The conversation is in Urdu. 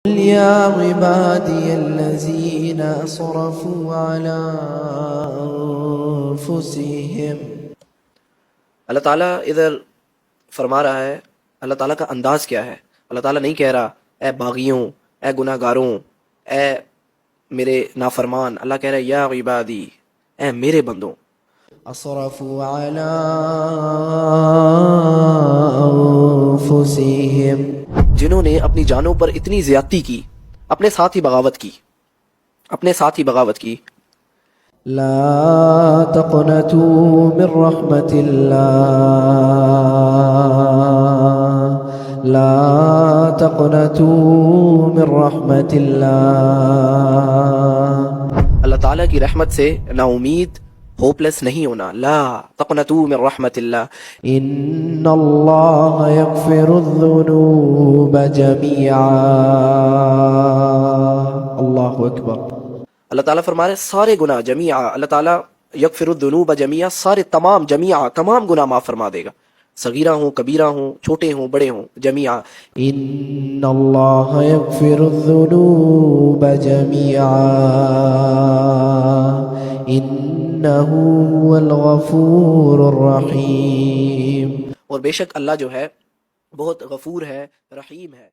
قل يا عبادي الذين أسرفوا على أنفسهم. اللہ تعالیٰ ادھر فرما رہا ہے، اللہ تعالیٰ کا انداز کیا ہے. اللہ تعالیٰ نہیں کہہ رہا اے باغیوں، اے گناہ گاروں، اے میرے نافرمان. اللہ کہہ رہا ہے یا عبادی، اے میرے بندوں. أسرفوا على أنفسهم، جنہوں نے اپنی جانوں پر اتنی زیادتی کی، اپنے ساتھ ہی بغاوت کی، اپنے ساتھ ہی بغاوت کی. لا تقنطوا من رحمة الله، لا تقنطوا من رحمة الله. اللہ تعالیٰ کی رحمت سے نا امید، ہوپلیس نہیں ہونا. لا تقنطوا من رحمت اللہ. إن الله يغفر الذنوب جميعا. الله أكبر. اللہ تعالیٰ فرما رہے سارے گناہ جمیعا، اللہ تعالیٰ یغفر الذنوب جمیعا، سارے تمام جمیعا تمام گناہ معاف فرما دے گا، صغیرہ ہوں کبیرہ ہوں، چھوٹے ہوں بڑے ہوں، جمیعا. إن الله يغفر الذنوب جميعا إنه هو الغفور الرحيم. اور بے شک اللہ جو ہے بہت غفور ہے، رحیم ہے.